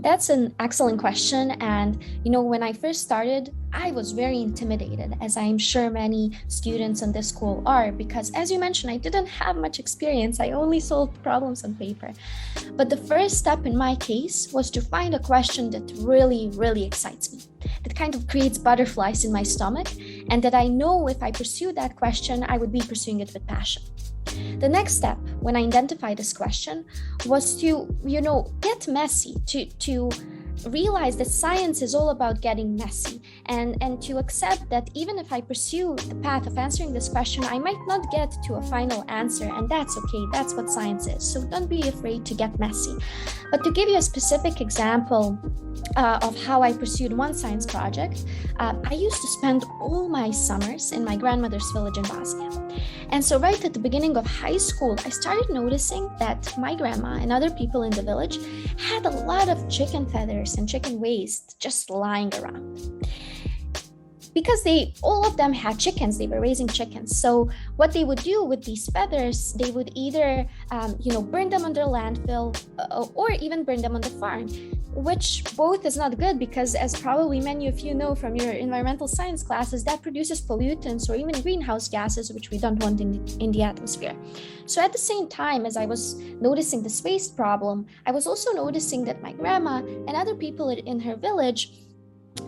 That's an excellent question. And, when I first started, I was very intimidated, as I'm sure many students in this school are, because as you mentioned, I didn't have much experience. I only solved problems on paper. But the first step in my case was to find a question that really, really excites me, that kind of creates butterflies in my stomach, and that I know if I pursue that question, I would be pursuing it with passion. The next step, when I identified this question, was to, get messy, to realize that science is all about getting messy, and to accept that even if I pursue the path of answering this question, I might not get to a final answer, and that's okay. That's what science is. So don't be afraid to get messy. But to give you a specific example of how I pursued one science project, I used to spend all my summers in my grandmother's village in Bosnia. And so right at the beginning of high school, I started noticing that my grandma and other people in the village had a lot of chicken feathers and chicken waste just lying around. Because all of them had chickens, they were raising chickens. So what they would do with these feathers, they would either, burn them on their landfill or even burn them on the farm, which both is not good because, as probably many of you know from your environmental science classes, that produces pollutants or even greenhouse gases, which we don't want in the atmosphere. So at the same time as I was noticing this waste problem, I was also noticing that my grandma and other people in her village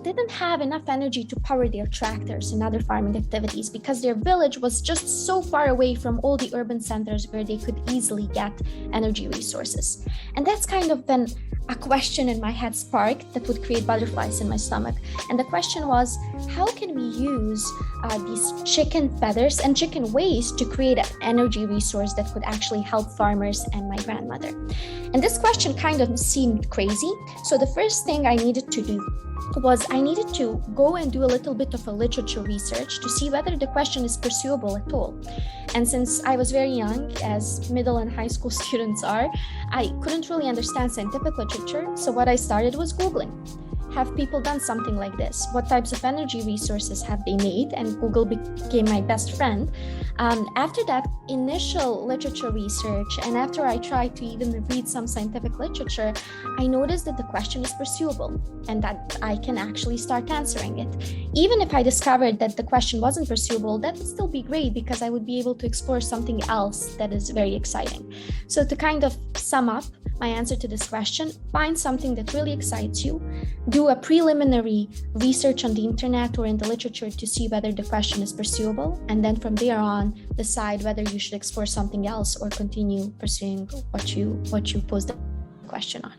didn't have enough energy to power their tractors and other farming activities because their village was just so far away from all the urban centers where they could easily get energy resources. And that's kind of been a question in my head sparked that would create butterflies in my stomach. And the question was, how can we use these chicken feathers and chicken waste to create an energy resource that could actually help farmers and my grandmother? And this question kind of seemed crazy. So the first thing I needed to do was I needed to go and do a little bit of a literature research to see whether the question is pursuable at all. And since I was very young, as middle and high school students are, I couldn't really understand scientific literature. So what I started was Googling. Have people done something like this? What types of energy resources have they made? And Google became my best friend. After that initial literature research, and after I tried to even read some scientific literature, I noticed that the question is pursuable and that I can actually start answering it. Even if I discovered that the question wasn't pursuable, that would still be great because I would be able to explore something else that is very exciting. So to kind of sum up my answer to this question, find something that really excites you, do a preliminary research on the internet or in the literature to see whether the question is pursuable, and then from there on, decide whether you should explore something else or continue pursuing what you posed the question on.